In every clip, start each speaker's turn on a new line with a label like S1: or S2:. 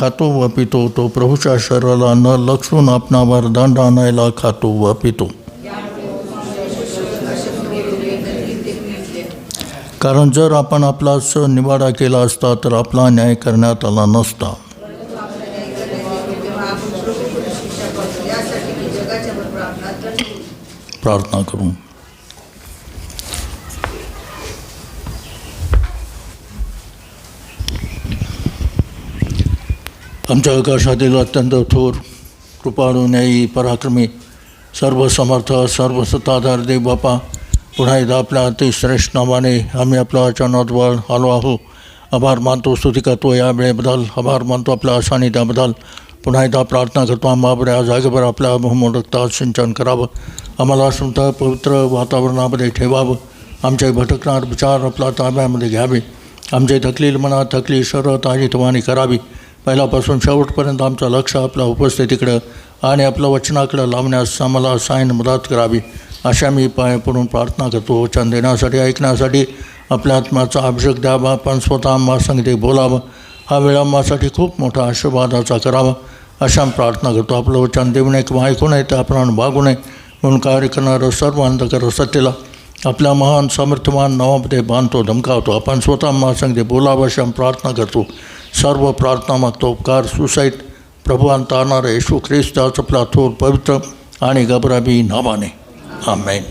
S1: खातो व पितो, तो प्रभूच्या शरीराला न लक्षून आपणावर दंड आणायला खातो व पितो. कारण जर आपण आपलाच निवाडा केला असता तर आपला न्याय करण्यात आला नसता. प्रार्थना करू. आमच्या आकाशातील अत्यंत थोर, कृपाळू, न्यायी, पराक्रमी, सर्व समर्थ, सर्व सत्ताधार देव बापा, पुन्हा एकदा आपल्या अतिश्रेष्ठ नावाने आम्ही आपल्या चरणाजवळ आलो आहो. आभार मानतो, स्तुती करतो या वेळेबद्दल. आभार मानतो आपल्या सानिध्याबद्दल. पुन्हा एकदा प्रार्थना करतो आम्हाला या जागेवर आपल्या बहुमोडकता सिंचन करावं. आम्हाला शुद्ध पवित्र वातावरणामध्ये ठेवावं. आमचे भटकणार विचार आपल्या ताब्यामध्ये घ्यावे. आमचे थकलेली मनात थकली शरीर ताजीतवानी करावी. पहिल्यापासून शेवटपर्यंत आमचं लक्ष आपल्या उपस्थितीकडं आणि आपलं वचनाकडं लावण्यास आम्हाला सायन मदत करावी. अशा मी पाय पडून प्रार्थना करतो. वचन देण्यासाठी, ऐकण्यासाठी आपल्या आत्म्याचा अभिषेक द्यावा. आपण स्वतः आम्हासंगती बोलावं. हा वेळ आम्हासाठी खूप मोठा आशीर्वादाचा करावा अशा प्रार्थना करतो. आपलं वचन देऊ नये किंवा ऐकू नये, त्याप्रमाणे वागू नये म्हणून कार्य करणारं सर्व अंधकार सत्तेला आपल्या महान सामर्थ्यवान नावामध्ये बांधतो, धमकावतो. आपण स्वतः आम्हासंगती बोलावं अशा प्रार्थना करतो. सर्व प्रार्थना मागतो उपकार सुसहित प्रभुवांत आणणारं येशू ख्रिस्ताच आपला थोर पवित्र आणि गबराबी नावाने. आमेन.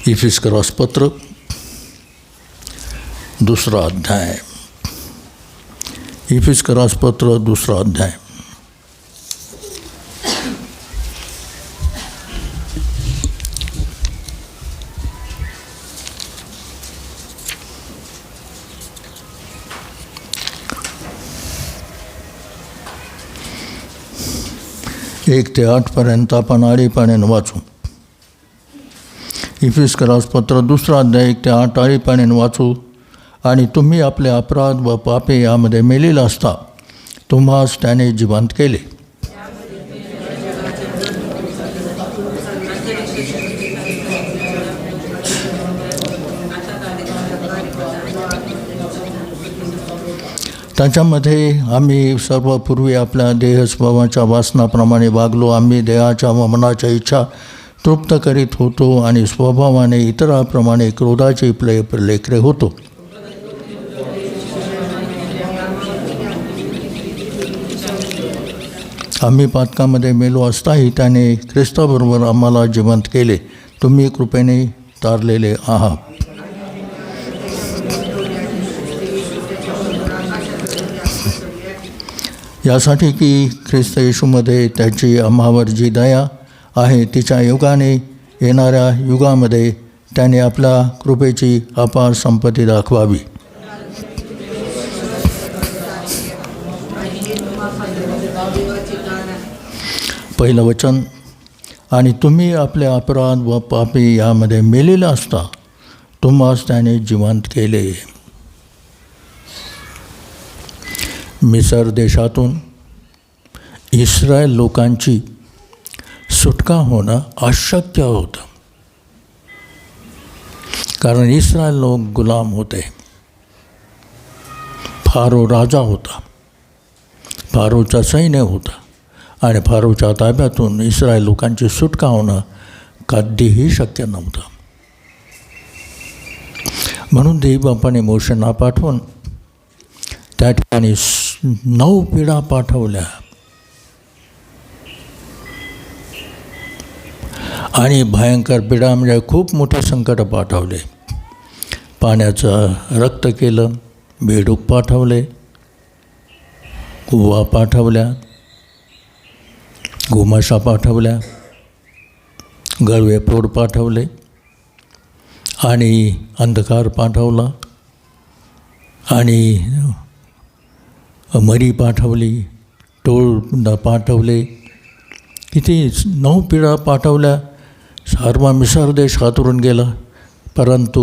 S1: इफिस्करास पत्र 2 अध्याय. इफिस्करास पत्र 2 अध्याय. एक ते 8 आपण आळीपाण्यानं वाचू. इफिस्करास पत्र 2 अध्याय 1 ते 8 आळीपाण्यानं वाचू. आणि तुम्ही आपले अपराध व पापे यामध्ये मेलेला असता तुम्हास त्याने जिवंत केले. त्याच्यामध्ये आम्ही सर्वपूर्वी आपल्या देहस्वभावाच्या वासनाप्रमाणे वागलो. आम्ही देहाच्या व मनाच्या इच्छा तृप्त करीत होतो आणि स्वभावाने इतरांप्रमाणे क्रोधाचे लेकरे होतो. आम्ही पातकामध्ये मेलो असताही त्याने ख्रिस्ताबरोबर आम्हाला जिवंत केले. तुम्ही कृपेने तारलेले आहात. यासाठी की ख्रिस्त येशूमध्ये त्याची आम्हावर जी दया आहे तिच्या युगाने येणाऱ्या युगामध्ये त्याने आपल्या कृपेची अपार संपत्ती दाखवावी. पहिलं वचन. आणि तुम्ही आपले अपराध व पापी यामध्ये मेलेला असता तुम्हास त्याने जिवंत केले. मिसर देशातून इस्रायल लोकांची सुटका होणं अशक्य होतं. कारण इस्रायल लोक गुलाम होते. फारो राजा होता, फारोचा सैन्य होता आणि फारोच्या ताब्यातून इस्रायल लोकांची सुटका होणं कधीही शक्य नव्हतं. म्हणून देवबापाने मोशेंना पाठवून त्या ठिकाणी 9 पिढा पाठवल्या आणि भयंकर पिढा म्हणजे खूप मोठे संकट पाठवले. पाण्याचं रक्त केलं, बेडूक पाठवले, कुवा पाठवल्या, गोमाशा पाठवल्या, गळवेफोड पाठवले आणि अंधकार पाठवला आणि मरी पाठवली, टोळ पाठवले. किती 9 पिढ्या पाठवल्या. सर्व मिसर देश हातरून गेला. परंतु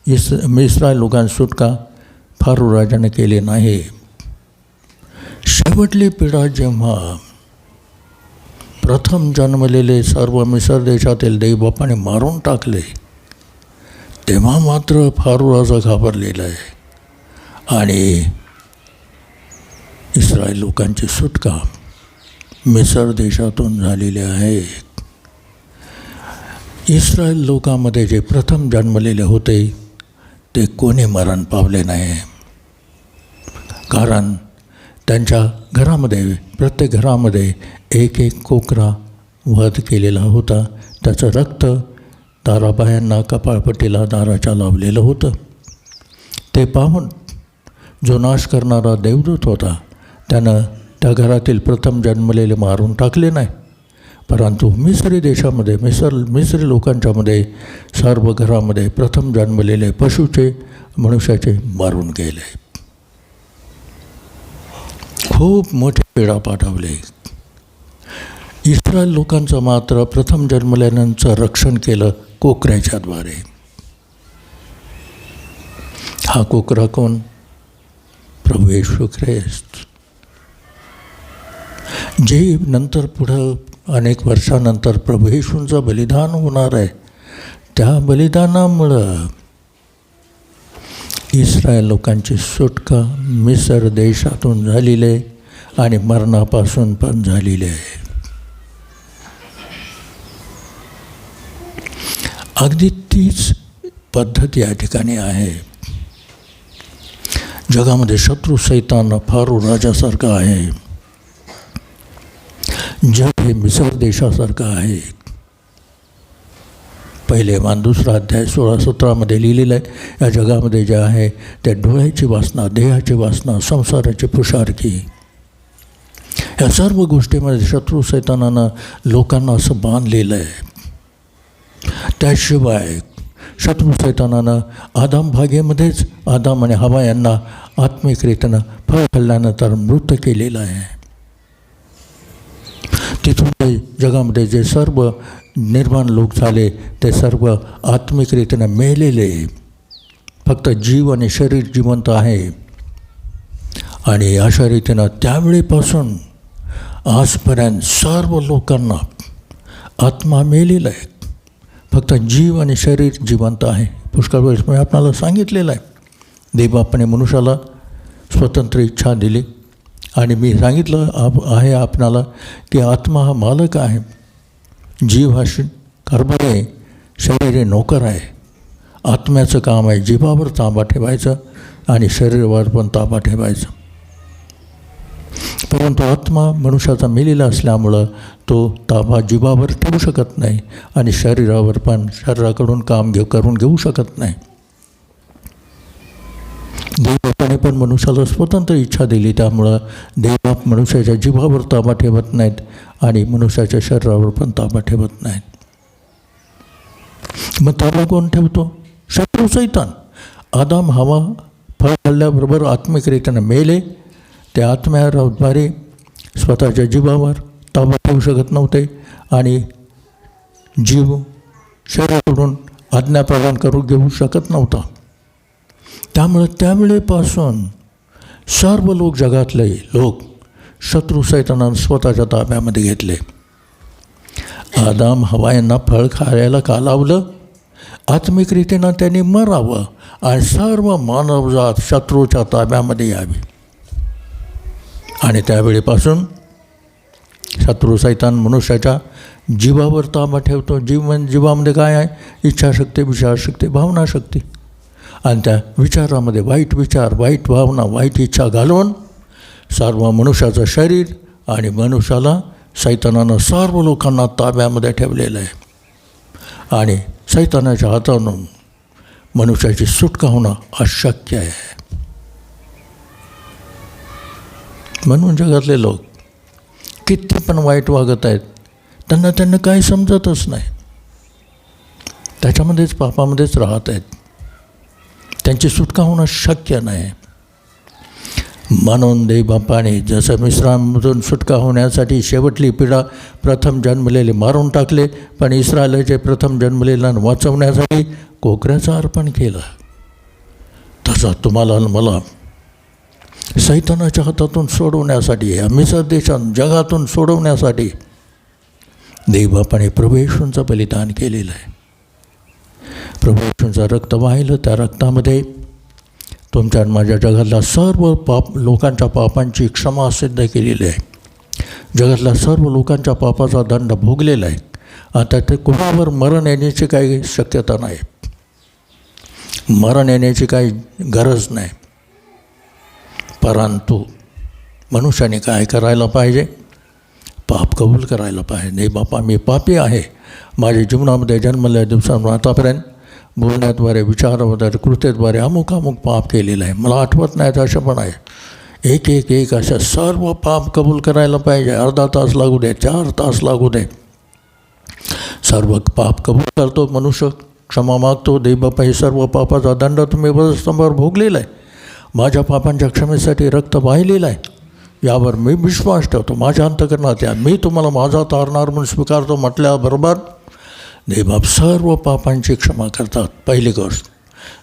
S1: इस्रायल लोकांची सुटका फारो राजाने केली नाही. शेवटली पिढा जेव्हा प्रथम जन्मलेले सर्व मिसर देशातील देवबापाने मारून टाकले, तेव्हा मात्र फारो राजा घाबरलेला आहे आणि इस्रायल लोकांची सुटका मिसर देशातून झालेली आहे. इस्रायल लोकांमध्ये जे प्रथम जन्मलेले होते ते कोणी मरण पावले नाही, कारण त्यांच्या घरामध्ये, प्रत्येक घरामध्ये एक एक कोकरा वध केलेला होता. त्याचं रक्त दाराबायांना कपाळपट्टीला दाराच्या लावलेलं होतं. ते पाहून जो नाश करणारा देवदूत होता त्यानं त्या घरातील प्रथम जन्मलेले मारून टाकले नाही, परंतु मिस्री देशामध्ये मिस्री लोकांच्यामध्ये सर्व घरामध्ये प्रथम जन्मलेले पशुचे, मनुष्याचे मारून गेले. खूप मोठे पीडा पाठवले. इस्रायल लोकांचं मात्र प्रथम जन्मलेल्यांचं रक्षण केलं कोकऱ्याच्याद्वारे. हा कोकरा कोण? प्रभू येशू ख्रिस्त, जे नंतर पुढं अनेक वर्षानंतर प्रभू येशूंचं बलिदान होणार आहे. त्या बलिदानामुळं इस्रायल लोकांची सुटका मिसर देशातून झालेली आहे आणि मरणापासून पण झालेली आहे. अगदी तीच पद्धत या ठिकाणी आहे. जगामध्ये शत्रू सैतान फारो राजासारखा आहे. जग हे मिसर देशासारखं आहे. पहिले मान 2 अध्याय 16-17 लिहिलेलं आहे. या जगामध्ये जे आहे त्या डोळ्याची वासना, देहाची वासना, संसाराची पुषारकी, या सर्व गोष्टीमध्ये शत्रू सैतानानं लोकांना असं बांधलेलं आहे. त्याशिवाय शत्रू सैतानानं आदाम भागेमध्येच आदाम आणि हवा यांना आत्मिकरीतीनं फळ खाल्ल्यानंतर मृत केलेलं आहे. तिथून ते जगामध्ये जे सर्व निर्माण लोक झाले ते सर्व आत्मिकरीतीनं मेलेले. फक्त जीव आणि शरीर जिवंत आहे. आणि अशा रीतीनं त्यावेळीपासून आजपर्यंत सर्व लोकांना आत्मा मेलेला आहे, फक्त जीव आणि शरीर जिवंत आहे. पुष्कळ वेळेस मी आपणाला सांगितलेलं आहे, देवबापाने मनुष्याला स्वतंत्र इच्छा दिली आणि मी सांगितलं आहे आपणाला की आत्मा हा मालक आहे, जीव हा कारभार आहे, शरीर हे नोकर आहे. आत्म्याचं काम आहे जीवावर ताबा ठेवायचं आणि शरीरावर पण ताबा ठेवायचा. परंतु आत्मा मनुष्याचा मेलेला असल्यामुळं तो ताबा जीवावर ठेवू शकत नाही आणि शरीरावर पण शरीराकडून काम करून घेऊ शकत नाही. देवबापाने पण मनुष्याला स्वतंत्र इच्छा दिली, त्यामुळं देवबाप मनुष्याच्या जीवावर ताबा ठेवत नाहीत आणि मनुष्याच्या शरीरावर पण ताबा ठेवत नाहीत. मग ताबा कोण ठेवतो? शत्रू सैतान. आदाम हवा फळ खाल्ल्याबरोबर आत्मिकरीतीनं मेले. ते आत्म्याद्वारे स्वतःच्या जीवावर ताबा ठेवू शकत नव्हते आणि जीव शरीराकडून आज्ञा प्रदान करून घेऊ शकत नव्हता. त्यामुळे त्यावेळेपासून सर्व लोक, जगातले लोक शत्रू सैतानानं स्वतःच्या ताब्यामध्ये घेतले. आदाम हवा यांना फळ खायला का लावलं? आत्मिकरीतीनं त्यांनी मरावं आणि सर्व मानवजात शत्रूच्या ताब्यामध्ये यावी. आणि त्यावेळीपासून शत्रू सैतान मनुष्याच्या जीवावर ताबा ठेवतो. जीवामध्ये काय आहे? इच्छाशक्ती, विचारशक्ती, भावनाशक्ती. आणि त्या विचारामध्ये वाईट विचार, वाईट भावना, वाईट इच्छा घालून सर्व मनुष्याचं शरीर आणि मनुष्याला सैतानानं सर्व लोकांना ताब्यामध्ये ठेवलेलं आहे. आणि सैतानाच्या हातातून मनुष्याची सुटका होणं अशक्य आहे. म्हणून जगातले लोक किती पण वाईट वागत आहेत, त्यांना काही समजतच नाही. त्याच्यामध्येच पापामध्येच राहत आहेत. त्यांची सुटका होणं शक्य नाही. म्हणून देवबापाने जसं मिस्रामधून सुटका होण्यासाठी शेवटली पिढा प्रथम जन्मलेले मारून टाकले, पण इस्रायलाचे प्रथम जन्मलेल्यांना वाचवण्यासाठी कोकऱ्याचं अर्पण केलं. तसं तुम्हाला मला सैतानाच्या हातातून सोडवण्यासाठी, मिसर देशात जगातून सोडवण्यासाठी देवबापाने प्रभू येशूंचं बलिदान केलेलं आहे. प्रभू येशूंचं रक्त वाहिलं, त्या रक्तामध्ये तुमच्या माझ्या जगातल्या सर्व लोकांच्या पापांची क्षमा सिद्ध केलेली आहे. जगातल्या सर्व लोकांच्या पापाचा दंड भोगलेला आहे. आता ते कुणावर मरण येण्याची काही शक्यता नाही, मरण येण्याची काही गरज नाही. परंतु मनुष्याने काय करायला पाहिजे? पाप कबूल करायला पाहिजे. नाही बापा, मी पापी आहे. माझ्या जीवनामध्ये जन्मल्या दिवसांपासून आतापर्यंत बोलण्याद्वारे, विचाराद्वारे, कृत्याद्वारे अमुक पाप केलेलं आहे. मला आठवत नाही असं पण आहे. एक अशा सर्व पाप कबूल करायला पाहिजे. अर्धा तास लागू दे, 4 तास लागू दे, सर्व पाप कबूल करतो मनुष्य, क्षमा मागतो. देवबापा, हे सर्व पापाचा दंड तुम्ही वधस्तंभावर भोगलेला आहे. माझ्या पापांच्या क्षमेसाठी रक्त वाहिलेलं आहे. यावर मी विश्वास ठेवतो. माझ्या अंतःकरणात या, मी तुम्हाला माझा तारणार म्हणून स्वीकारतो म्हटल्याबरोबर देवबाप सर्व पापांची क्षमा करतात. पहिली गोष्ट.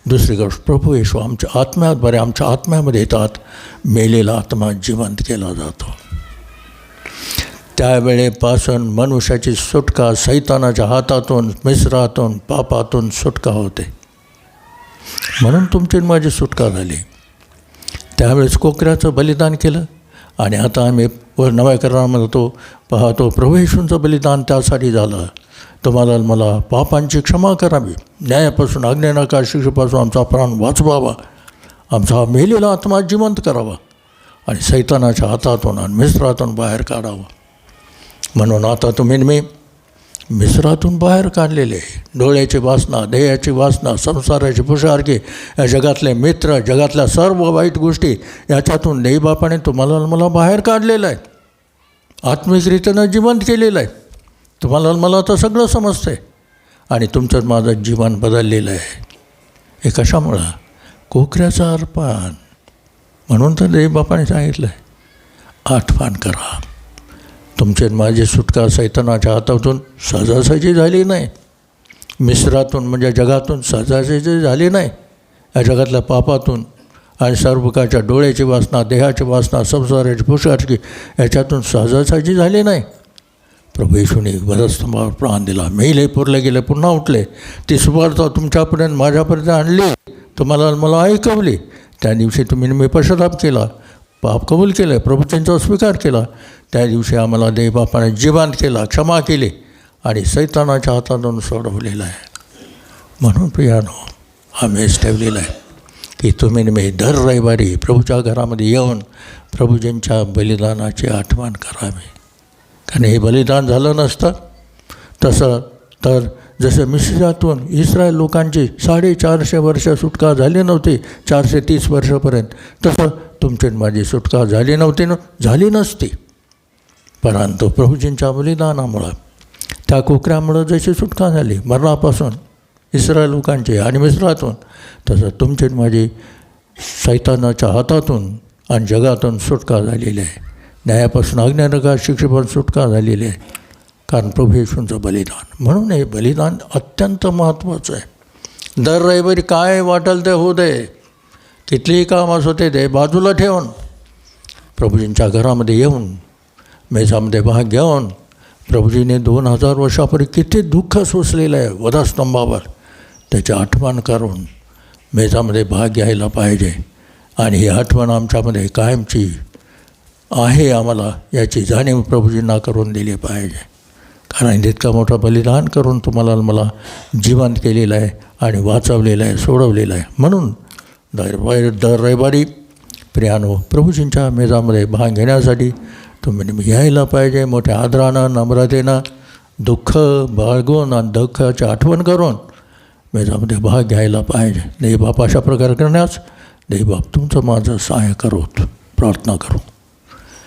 S1: दुसरी गोष्ट, प्रभू येशू आमच्या आत्म्याद्वारे आमच्या आत्म्यामध्ये येतात. मेलेला आत्मा जिवंत केला जातो. त्यावेळेपासून मनुष्याची सुटका सैतानाच्या हातातून, मिश्रातून, पापातून सुटका होते. म्हणून तुमची माझी सुटका झाली. त्यावेळेस कोकऱ्याचं बलिदान केलं. आणि आता आम्ही नव्या करारामध्ये पाहतो प्रभू येशूंचं बलिदान त्यासाठी झालं, तुम्हाला मला पापांची क्षमा करावी, न्यायापासून, आज्ञानाकार शिक्षेपासून आमचा प्राण वाचवावा, आमचा मेलेला आत्मा जिवंत करावा आणि सैतानाच्या हातातून आणि मिश्रातून बाहेर काढावं. म्हणून आता तुम्ही मी मिश्रातून बाहेर काढलेले, डोळ्याची वासना, देहाची वासना, संसाराची पुषारकी, या जगातले मित्र, जगातल्या सर्व वाईट गोष्टी, याच्यातून देवबापाने तुम्हाला मला बाहेर काढलेलं आहे. आत्मिकरीतीनं जिवंत केलेलं आहे. तुम्हाला मला तर सगळं समजतं आहे आणि तुमचं माझं जीवन बदललेलं आहे. हे कशामुळं? कोकऱ्याचं अर्पण. म्हणून तर देवबापाने सांगितलं आहे, आठवण करा. तुमची माझी सुटका सैतानाच्या हातातून सहजासहजी झाली नाही, मिश्रातून म्हणजे जगातून सहजासहजी झाली नाही. या जगातल्या पापातून आणि सर्व प्रकारच्या डोळ्याची वासना, देहाची वासना, संसाराची पुषारकी, याच्यातून सहजासहजी झाली नाही. प्रभू येशूने वधस्तंभावर प्राण दिला, मेले, पुरले गेले, पुन्हा उठले. ती सुवार्ता तुमच्यापर्यंत, माझ्यापर्यंत आणली, तुम्हाला मला ऐकवली. त्या दिवशी तुम्ही मी पश्चाताप केला, पाप कबूल केलं, प्रभूंचा स्वीकार केला. त्या दिवशी आम्हाला देवबापाने जिवंत केला, क्षमा केली आणि सैतानाच्या हातातून सोडवलेलं आहे. म्हणून प्रियानो, आम्हीच ठेवलेलं आहे की तुम्ही मी दर रविवारी प्रभूच्या घरामध्ये येऊन प्रभूजींच्या बलिदानाची आठवण करावी. कारण हे बलिदान झालं नसतं तसं तर जसं मिश्रातून इस्रायल लोकांची 450 वर्ष सुटका झाली नव्हती, 430 वर्षापर्यंत, तसं तुमची माझी सुटका झाली नसती. परंतु प्रभूजींच्या बलिदानामुळं, त्या कोकऱ्यामुळं जशी सुटका झाली मरणापासून इस्रायल लोकांची आणि मिश्रातून, तसं तुमची माझी सैतानाच्या हातातून आणि जगातून सुटका झालेली आहे. न्यायापासून, आज्ञानाकार शिक्षेपासून सुटका झालेली आहे. कारण प्रभू येशूंचं बलिदान. म्हणून हे बलिदान अत्यंत महत्त्वाचं आहे. दर रविवारी काय वाटेल ते होऊ दे, कितीही काम असो ते बाजूला ठेवून प्रभूजींच्या घरामध्ये येऊन मेजामध्ये भाग घेऊन, प्रभूजीने 2000 वर्षापूर्वी किती दुःख सोसलेलं आहे वधस्तंभावर, त्याची आठवण करून मेजामध्ये भाग घ्यायला पाहिजे. आणि ही आठवण आमच्यामध्ये कायमची आहे, आम्हाला याची जाणीव प्रभूजींना करून दिली पाहिजे. कारण इतका मोठा बलिदान करून तुम्हाला मला जिवंत केलेलं आहे आणि वाचवलेलं आहे, सोडवलेलं आहे. म्हणून दर रविवारी प्रियानो प्रभूजींच्या मेजामध्ये भाग घेण्यासाठी तुम्ही यायला पाहिजे. मोठ्या आदरानं, नम्रतेनं, दुःख बाळगून आणि दुःखाची आठवण करून मेजामध्ये भाग घ्यायला पाहिजे. देवबाप अशा प्रकारे करण्यास देवबाप तुमचं माझं सहाय्य करोत. प्रार्थना करू.